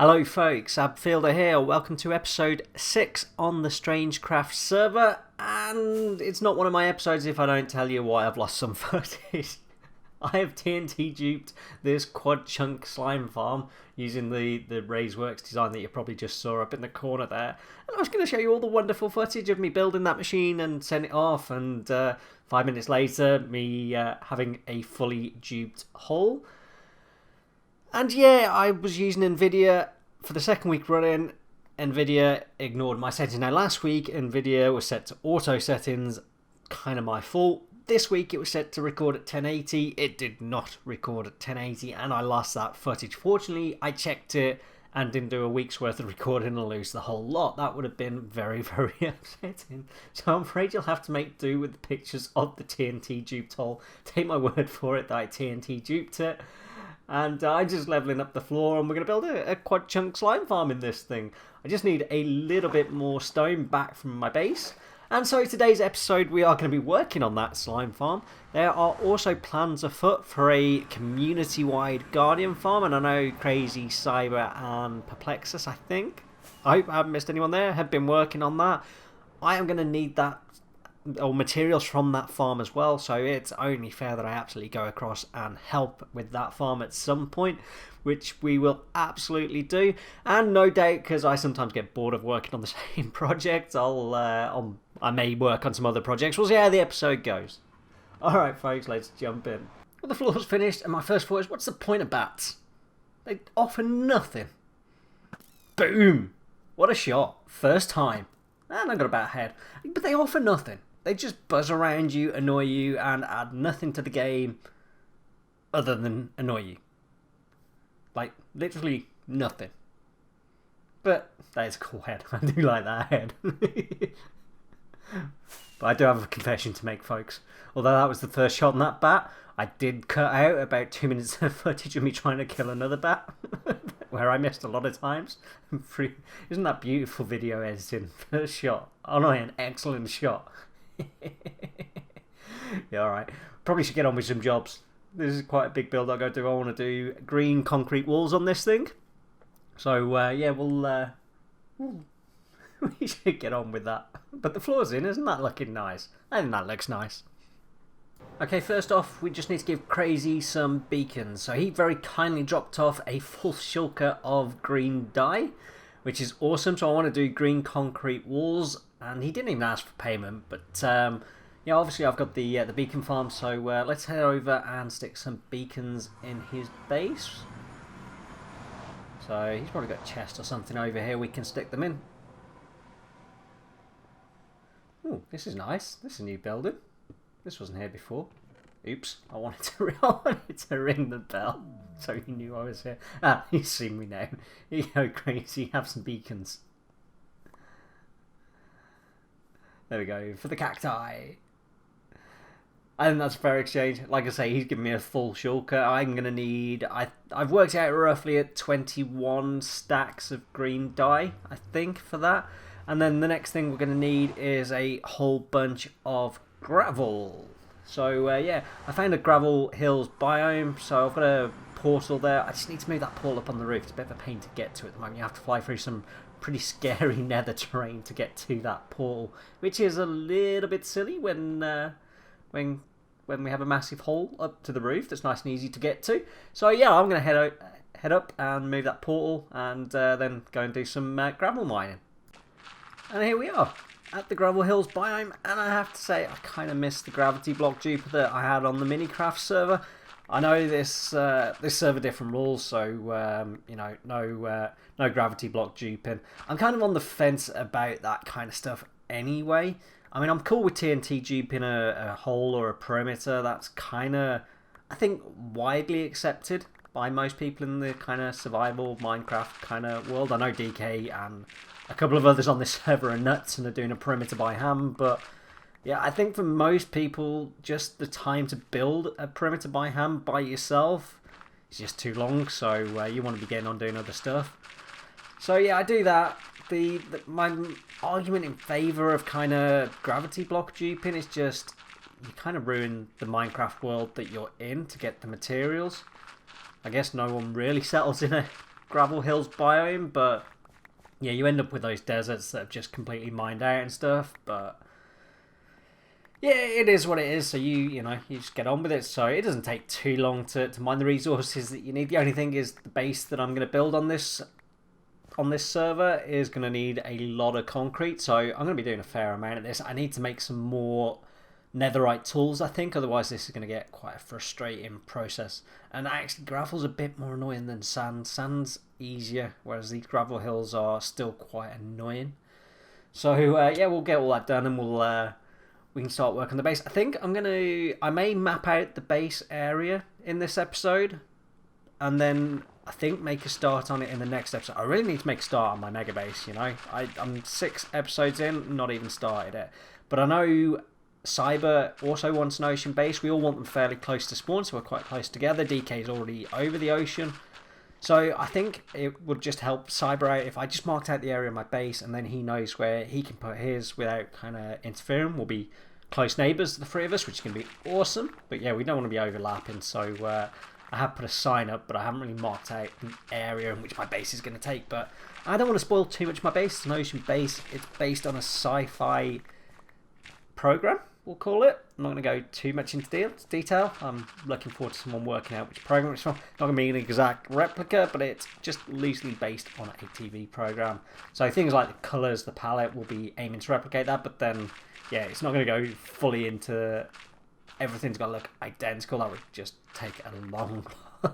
Hello folks, Abfielder here, welcome to episode 6 on the StrangeCraft server, and it's not one of my episodes if I don't tell you why I've lost some footage. I have TNT duped this quad chunk slime farm using the Razeworks design that you probably just saw up in the corner there, and I was going to show you all the wonderful footage of me building that machine and send it off, and 5 minutes later me having a fully duped hull. And yeah, I was using NVIDIA for the second week running. NVIDIA ignored my settings. Now last week NVIDIA was set to auto settings, kind of my fault. This week it was set to record at 1080. It did not record at 1080 and I lost that footage. Fortunately, I checked it and didn't do a week's worth of recording and lose the whole lot. That would have been very, very upsetting. So I'm afraid you'll have to make do with the pictures of the TNT duped hull. Take my word for it that I TNT duped it. And I'm just leveling up the floor and we're going to build a quad chunk slime farm in this thing. I just need a little bit more stone back from my base. And so today's episode we are going to be working on that slime farm. There are also plans afoot for a community-wide guardian farm. And I know Crazy, Cyber and Perplexus, I think. I hope I haven't missed anyone there. Have been working on that. I am going to need that or materials from that farm as well, so it's only fair that I absolutely go across and help with that farm at some point, which we will absolutely do. And no doubt, because I sometimes get bored of working on the same project, I may work on some other projects. We'll see how the episode goes. Alright folks, let's jump in. Well, the floor's finished and my first thought is, what's the point of bats? They offer nothing. Boom! What a shot. First time. And I got a bat head. But they offer nothing. They just buzz around you, annoy you, and add nothing to the game other than annoy you. Like, literally nothing. But that is a cool head. I do like that head. But I do have a confession to make, folks. Although that was the first shot on that bat, I did cut out about 2 minutes of footage of me trying to kill another bat. Where I missed a lot of times. Isn't that beautiful video editing? First shot. Oh no, an excellent shot. Yeah, alright. Probably should get on with some jobs. This is quite a big build I go to. I want to do green concrete walls on this thing. So, yeah, we should get on with that. But the floor's in, isn't that looking nice? I think that looks nice. Okay, first off, we just need to give Crazy some beacons. So he very kindly dropped off a full shulker of green dye, which is awesome. So I want to do green concrete walls, and he didn't even ask for payment. But yeah, obviously I've got the beacon farm, so let's head over and stick some beacons in his base. So he's probably got a chest or something over here we can stick them in. Ooh, this is nice. This is a new building. This wasn't here before. Oops, I wanted to ring the bell so he knew I was here. Ah, he's seen me now. Here you go, Crazy, have some beacons. There we go, for the cacti. I think that's a fair exchange. Like I say, he's given me a full shulker. I'm going to need... I've worked out roughly at 21 stacks of green dye, I think, for that. And then the next thing we're going to need is a whole bunch of gravel. So yeah, I found a gravel hills biome, so I've got a portal there. I just need to move that portal up on the roof. It's a bit of a pain to get to at the moment. You have to fly through some pretty scary nether terrain to get to that portal, which is a little bit silly when we have a massive hole up to the roof that's nice and easy to get to. So yeah, I'm going to head up and move that portal, and then go and do some gravel mining. And here we are at the Gravel Hills biome, and I have to say I kind of missed the gravity block duper that I had on the Minecraft server. I know this server different rules, so you know, no gravity block duping. I'm kind of on the fence about that kind of stuff anyway. I mean, I'm cool with TNT duping a hole or a perimeter. That's kind of, I think, widely accepted by most people in the kind of survival Minecraft kind of world. I know DK and a couple of others on this server are nuts and are doing a perimeter by hand, but yeah, I think for most people, just the time to build a perimeter by hand by yourself is just too long, so you want to be getting on doing other stuff. So yeah, I do that. My argument in favour of kind of gravity block duping is just you kind of ruin the Minecraft world that you're in to get the materials. I guess no one really settles in a gravel hills biome, but yeah, you end up with those deserts that have just completely mined out and stuff, but yeah, it is what it is, so you just get on with it. So it doesn't take too long to mine the resources that you need. The only thing is the base that I'm going to build on this server is going to need a lot of concrete, so I'm going to be doing a fair amount of this. I need to make some more netherite tools, I think, otherwise this is going to get quite a frustrating process. And actually gravel's a bit more annoying than sand. Sand's easier, whereas these gravel hills are still quite annoying. So yeah, we'll get all that done and we can start working on the base. I think I may map out the base area in this episode, and then I think make a start on it in the next episode. I really need to make a start on my mega base, I'm 6 episodes in, not even started it. But I know Cyber also wants an ocean base. We all want them fairly close to spawn, so we're quite close together. DK is already over the ocean. So I think it would just help Cyber out if I just marked out the area of my base, and then he knows where he can put his without kind of interfering. We'll be close neighbours, the 3 of us, which is going to be awesome. But yeah, we don't want to be overlapping, so I have put a sign up, but I haven't really marked out the area in which my base is going to take. But I don't want to spoil too much of my base. It's an ocean base. It's based on a sci-fi program, we'll call it. I'm not going to go too much into detail. I'm looking forward to someone working out which program it's from. Not going to be an exact replica, but it's just loosely based on a TV program. So things like the colours, the palette will be aiming to replicate that, but then, yeah, it's not going to go fully into everything's got to look identical. That would just take a long,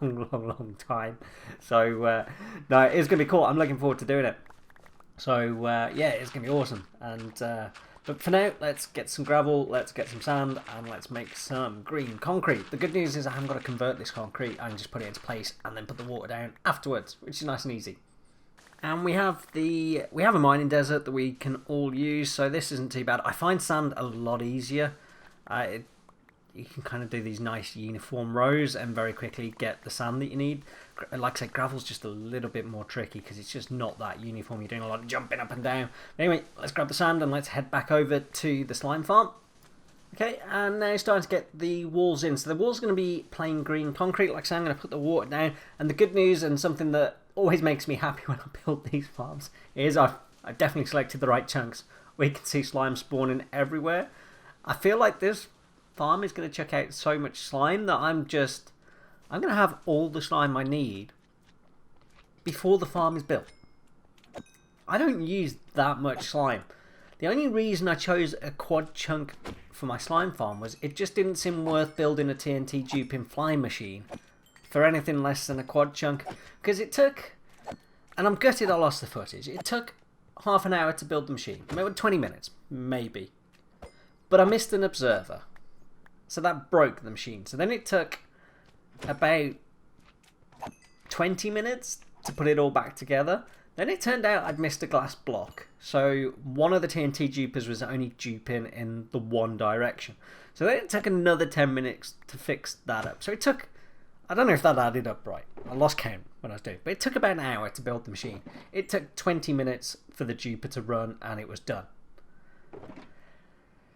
long time. So, no, it's going to be cool. I'm looking forward to doing it. So, yeah, it's going to be awesome. And but for now, let's get some gravel, let's get some sand, and let's make some green concrete. The good news is I haven't got to convert this concrete. I can just put it into place and then put the water down afterwards, which is nice and easy. And we have a mining desert that we can all use, so this isn't too bad. I find sand a lot easier. You can kind of do these nice uniform rows and very quickly get the sand that you need. Like I said, gravel's just a little bit more tricky because it's just not that uniform. You're doing a lot of jumping up and down. Anyway, let's grab the sand and let's head back over to the slime farm. Okay, and now it's starting to get the walls in. So the wall's going to be plain green concrete. Like I said, I'm going to put the water down. And the good news, and something that always makes me happy when I build these farms, is I've definitely selected the right chunks. We can see slime spawning everywhere. I feel like this farm is going to chuck out so much slime that I'm going to have all the slime I need before the farm is built. I don't use that much slime. The only reason I chose a quad chunk for my slime farm was it just didn't seem worth building a TNT duping flying machine for anything less than a quad chunk, because it took, and I'm gutted I lost the footage, it took half an hour to build the machine. Maybe 20 minutes, maybe. But I missed an observer. So that broke the machine. So then it took about 20 minutes to put it all back together. Then it turned out I'd missed a glass block. So one of the TNT dupers was only duping in the one direction. So then it took another 10 minutes to fix that up. So it took, I don't know if that added up right. I lost count when I was doing it. But it took about an hour to build the machine. It took 20 minutes for the duper to run and it was done.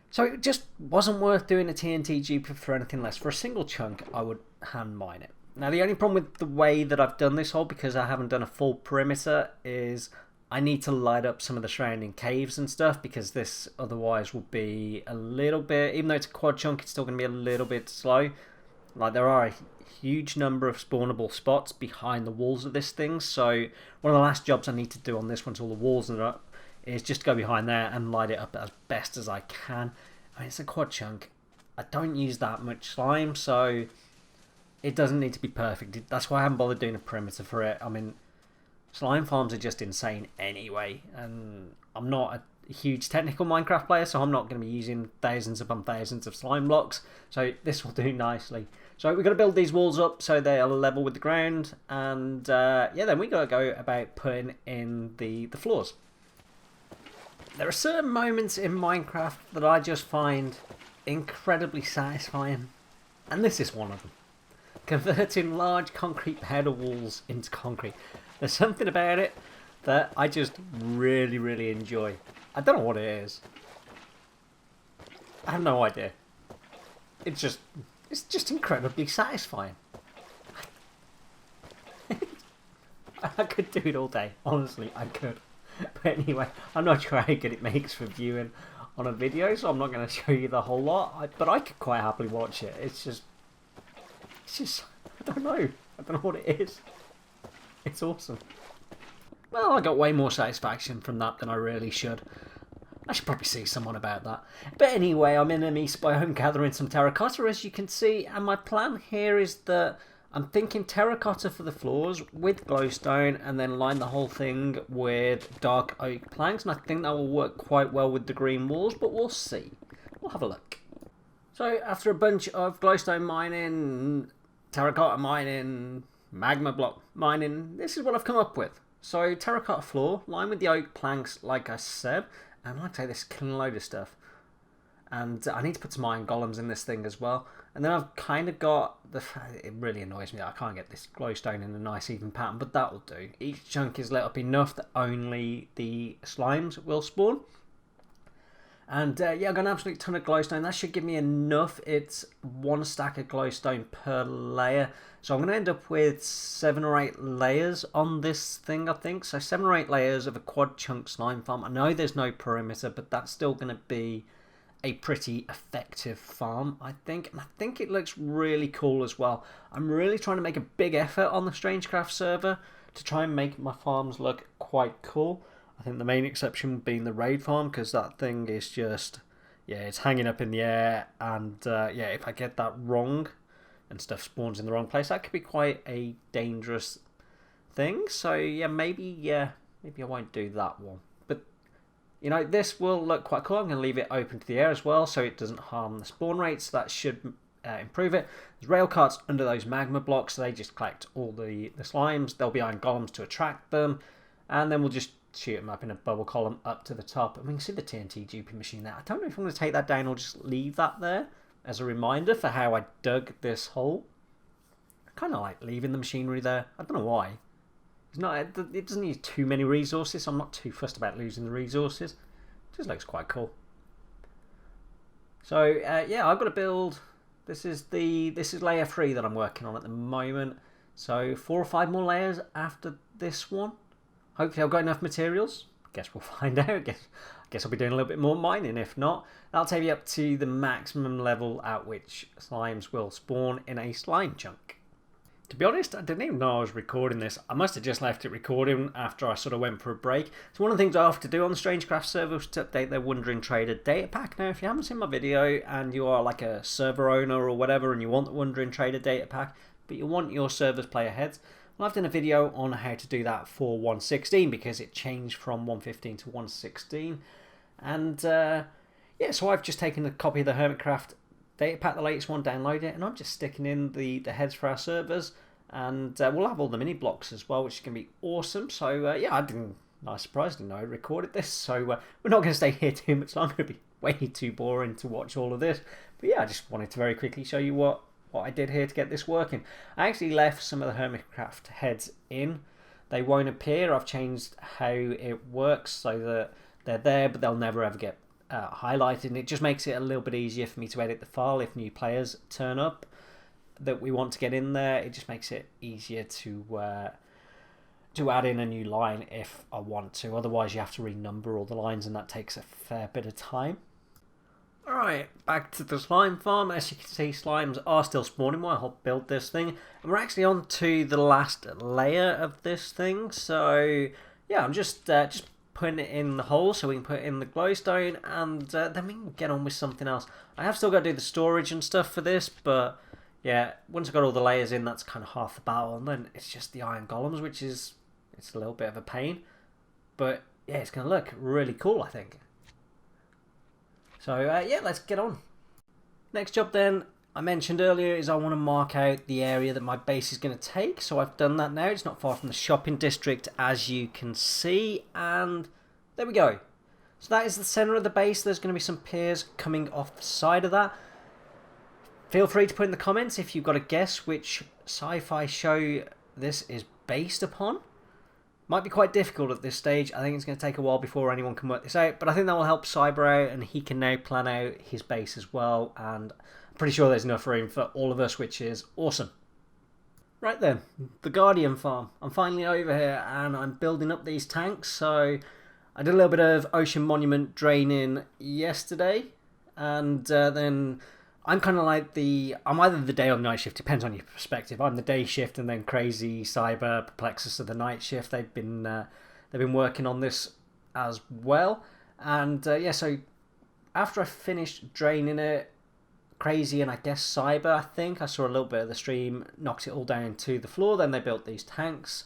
So it just wasn't worth doing a TNT duper for anything less. For a single chunk, I would hand mine it. Now, the only problem with the way that I've done this hole, because I haven't done a full perimeter, is I need to light up some of the surrounding caves and stuff, because this otherwise will be a little bit, even though it's a quad chunk, it's still going to be a little bit slow. Like, there are a huge number of spawnable spots behind the walls of this thing, so one of the last jobs I need to do on this, once all the walls are up, is just go behind there and light it up as best as I can. I mean, it's a quad chunk. I don't use that much slime, so it doesn't need to be perfect. That's why I haven't bothered doing a perimeter for it. I mean, slime farms are just insane anyway, and I'm not a huge technical Minecraft player, so I'm not going to be using thousands upon thousands of slime blocks, so this will do nicely. So we're going to build these walls up so they are level with the ground, and yeah, then we got to go about putting in the floors. There are certain moments in Minecraft that I just find incredibly satisfying, and this is one of them. Converting large concrete powder walls into concrete. There's something about it that I just really, really enjoy. I don't know what it is. I have no idea. It's just incredibly satisfying. I could do it all day. Honestly, I could. But anyway, I'm not sure how good it makes for viewing on a video, so I'm not going to show you the whole lot. But I could quite happily watch it. It's just, I don't know. I don't know what it is. It's awesome. Well, I got way more satisfaction from that than I really should. I should probably see someone about that. But anyway, I'm in an East biome gathering some terracotta, as you can see, and my plan here is that I'm thinking terracotta for the floors with glowstone, and then line the whole thing with dark oak planks, and I think that will work quite well with the green walls, but we'll see. We'll have a look. So after a bunch of glowstone mining, terracotta mining, magma block mining, this is what I've come up with. So terracotta floor, lined with the oak planks like I said, and like I say, this killing a load of stuff. And I need to put some iron golems in this thing as well. And then I've kind of got the... It really annoys me that I can't get this glowstone in a nice even pattern, but that will do. Each chunk is lit up enough that only the slimes will spawn. And yeah, I've got an absolute ton of glowstone. That should give me enough. It's 1 stack of glowstone per layer. So I'm going to end up with 7 or 8 layers on this thing, I think. So 7 or 8 layers of a quad chunk slime farm. I know there's no perimeter, but that's still going to be a pretty effective farm, I think. And I think it looks really cool as well. I'm really trying to make a big effort on the StrangeCraft server to try and make my farms look quite cool. I think the main exception being the raid farm, because that thing is just, yeah, it's hanging up in the air, and yeah, if I get that wrong and stuff spawns in the wrong place, that could be quite a dangerous thing. So yeah, maybe I won't do that one. But you know, this will look quite cool. I'm going to leave it open to the air as well, so it doesn't harm the spawn rates. That should improve it. There's rail carts under those magma blocks, so they just collect all the slimes. There'll be iron golems to attract them, and then we'll just shoot them up in a bubble column up to the top. And we can see the TNT duping machine there. I don't know if I'm going to take that down or just leave that there as a reminder for how I dug this hole. I kind of like leaving the machinery there. I don't know why. It doesn't use too many resources, so I'm not too fussed about losing the resources. It just looks quite cool. So yeah, I've got to build. This is layer 3 that I'm working on at the moment. So 4 or 5 more layers after this one. Hopefully I've got enough materials. Guess we'll find out. Guess I'll be doing a little bit more mining. If not, that'll take me up to the maximum level at which slimes will spawn in a slime chunk. To be honest, I didn't even know I was recording this. I must have just left it recording after I sort of went for a break. So one of the things I have to do on the StrangeCraft server is to update their Wandering Trader data pack. Now, if you haven't seen my video and you are like a server owner or whatever and you want the Wandering Trader data pack, but you want your server's player heads, well, I've done a video on how to do that for 1.16 because it changed from 1.15 to 1.16. And yeah, so I've just taken a copy of the Hermitcraft data pack, the latest one, download it, and I'm just sticking in the heads for our servers. And we'll have all the mini blocks as well, which is going to be awesome. So yeah, I surprised I recorded this. So we're not going to stay here too much longer. It'll be way too boring to watch all of this. But yeah, I just wanted to very quickly show you what I did here to get this working. I actually left some of the Hermitcraft heads in. They won't appear. I've changed how it works so that they're there, but they'll never ever get highlighted. And it just makes it a little bit easier for me to edit the file if new players turn up that we want to get in there. It just makes it easier to add in a new line if I want to. Otherwise, you have to renumber all the lines, and that takes a fair bit of time. Alright, back to the slime farm. As you can see, slimes are still spawning while I build this thing. And we're actually on to the last layer of this thing. So, yeah, I'm just putting it in the hole so we can put in the glowstone. And then we can get on with something else. I have still got to do the storage and stuff for this. But, yeah, once I've got all the layers in, that's kind of half the battle. And then it's just the iron golems, which is it's a little bit of a pain. But, yeah, it's going to look really cool, I think. So yeah, let's get on. Next job then, I mentioned earlier, is I want to mark out the area that my base is going to take. So I've done that now. It's not far from the shopping district, as you can see. And there we go. So that is the centre of the base. There's going to be some piers coming off the side of that. Feel free to put in the comments if you've got a guess which sci-fi show this is based upon. Might be quite difficult at this stage. I think it's going to take a while before anyone can work this out. But I think that will help Cyber out, and he can now plan out his base as well. And I'm pretty sure there's enough room for all of us, which is awesome. Right then, the Guardian farm. I'm finally over here and I'm building up these tanks. So I did a little bit of Ocean Monument draining yesterday, and then I'm kind of like I'm either the day or the night shift, depends on your perspective. I'm the day shift, and then Crazy, Cyber, Perplexus are the night shift. They've been working on this as well, and yeah. So after I finished draining it, Crazy and I guess Cyber, I think I saw a little bit of the stream, knocked it all down to the floor. Then they built these tanks,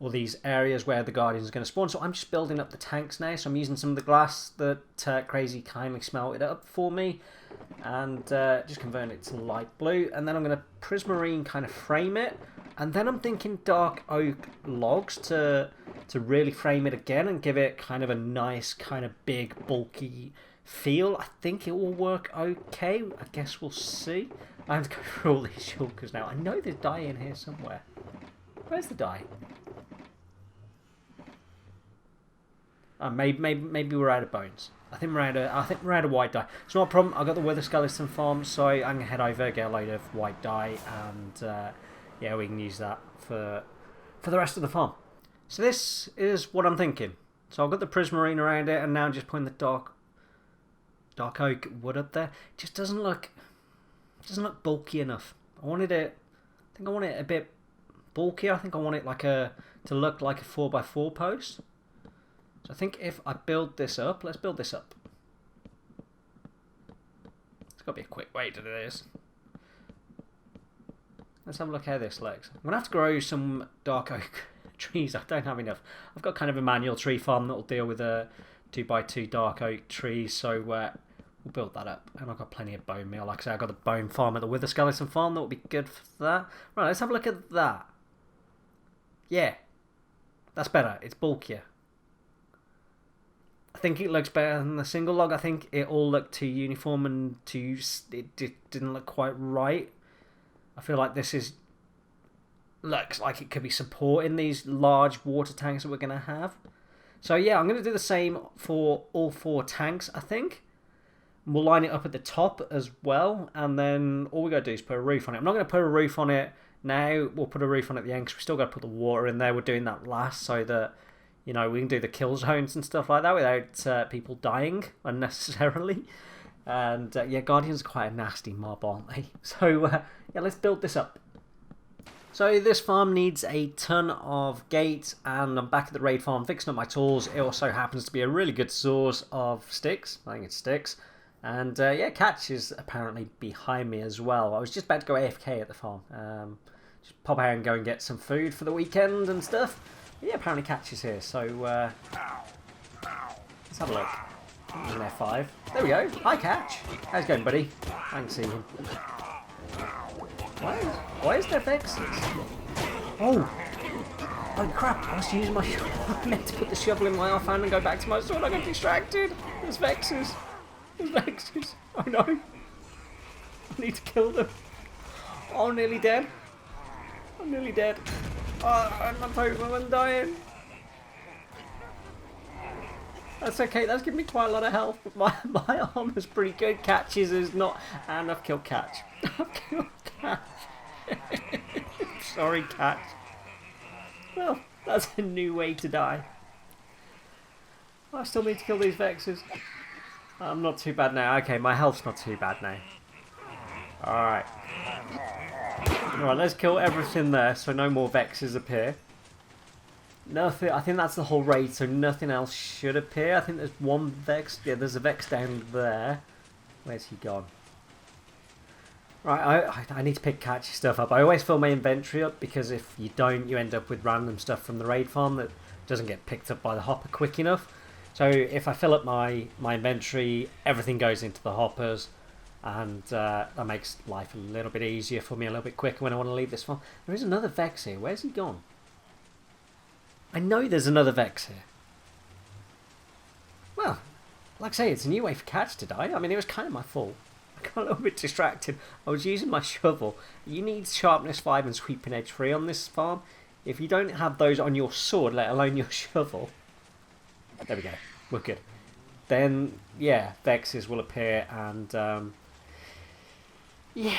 or these areas where the Guardians are going to spawn. So I'm just building up the tanks now. So I'm using some of the glass that Crazy kindly smelted up for me, and just converting it to light blue. And then I'm going to prismarine kind of frame it, and then I'm thinking dark oak logs to really frame it again and give it kind of a nice kind of big bulky feel. I think it will work okay. I guess we'll see. I have to go through all these shulkers now. I know there's dye in here somewhere. Where's the dye? Maybe we're out of bones. I think we're out of white dye. It's not a problem. I've got the Wither Skeleton farm, so I'm gonna head over, get a load of white dye, and yeah, we can use that for the rest of the farm. So this is what I'm thinking. So I've got the prismarine around it, and now I'm just putting the dark oak wood up there. It just doesn't look bulky enough. I think I want it a bit bulkier. I think I want it to look like a 4x4 post. So I think if I build this up, let's build this up. It's got to be a quick way to do this. Let's have a look how this looks. I'm going to have to grow some dark oak trees. I don't have enough. I've got kind of a manual tree farm that will deal with a 2x2 dark oak trees, so we'll build that up. And I've got plenty of bone meal. Like I say, I've got the bone farm at the Wither Skeleton farm that will be good for that. Right, let's have a look at that. Yeah, that's better. It's bulkier. I think it looks better than the single log. I think it all looked too uniform and it didn't look quite right. I feel like looks like it could be supporting these large water tanks that we're going to have. So yeah, I'm going to do the same for all 4 tanks, I think. We'll line it up at the top as well, and then all we got to do is put a roof on it. I'm not going to put a roof on it now. We'll put a roof on it at the end, because we still got to put the water in there. We're doing that last so that, you know, we can do the kill zones and stuff like that without people dying unnecessarily. And yeah, Guardians are quite a nasty mob, aren't they? So yeah, let's build this up. So this farm needs a ton of gates, and I'm back at the raid farm fixing up my tools. It also happens to be a really good source of sticks. I think it's sticks. And yeah, Catch is apparently behind me as well. I was just about to go AFK at the farm. Just pop out and go and get some food for the weekend and stuff. But yeah, apparently Catch is here, so let's have a look. An F5. There we go. Hi, Catch. How's it going, buddy? I can see him. Why is there vexes? Oh crap, I was using my shovel. I meant to put the shovel in my offhand and go back to my sword. I got distracted. There's vexes. Oh no. I need to kill them. Oh, I'm nearly dead. Oh, I'm over. I'm dying. That's okay, that's giving me quite a lot of health, but my armor's pretty good. Catches is not, and I've killed Catch. Sorry, Catch. Well, that's a new way to die. I still need to kill these vexes. I'm not too bad now. Okay, my health's not too bad now. Alright. Alright, let's kill everything there so no more vexes appear. Nothing. I think that's the whole raid, so nothing else should appear. I think there's one vex. Yeah, there's a vex down there. Where's he gone? Right, I need to pick Catchy stuff up. I always fill my inventory up, because if you don't, you end up with random stuff from the raid farm that doesn't get picked up by the hopper quick enough. So if I fill up my inventory, everything goes into the hoppers, and that makes life a little bit easier for me, a little bit quicker when I want to leave this farm. There is another vex here. Where's he gone? I know there's another vex here. Well, like I say, it's a new way for Catch to die. I mean, it was kind of my fault. I got a little bit distracted. I was using my shovel. You need sharpness 5 and sweeping edge 3 on this farm. If you don't have those on your sword, let alone your shovel... There we go. We're good. Then, yeah, vexes will appear, and yeah,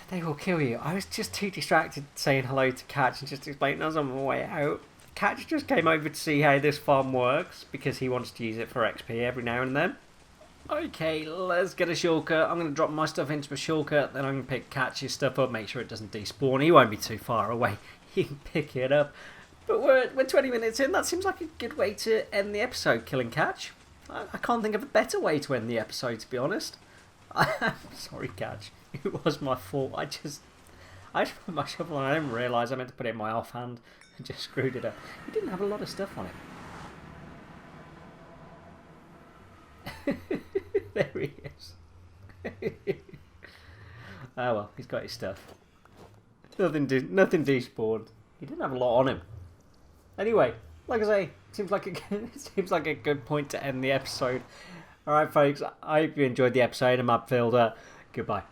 They will kill you. I was just too distracted saying hello to Catch and just explaining I was on my way out. Catch just came over to see how this farm works because he wants to use it for XP every now and then. Okay, let's get a shulker. I'm going to drop my stuff into a shulker, then I'm going to pick Catch's stuff up, make sure it doesn't despawn. He won't be too far away. He can pick it up. But we're 20 minutes in. That seems like a good way to end the episode, killing Catch. I can't think of a better way to end the episode, to be honest. I'm sorry, Catch. It was my fault. I just put my shovel on. I didn't realise I meant to put it in my offhand and just screwed it up. He didn't have a lot of stuff on it. There he is. Oh well, he's got his stuff. Nothing despawned. He didn't have a lot on him. Anyway, like I say, seems like a good point to end the episode. All right, folks. I hope you enjoyed the episode. I'm Matt Fielder. Goodbye.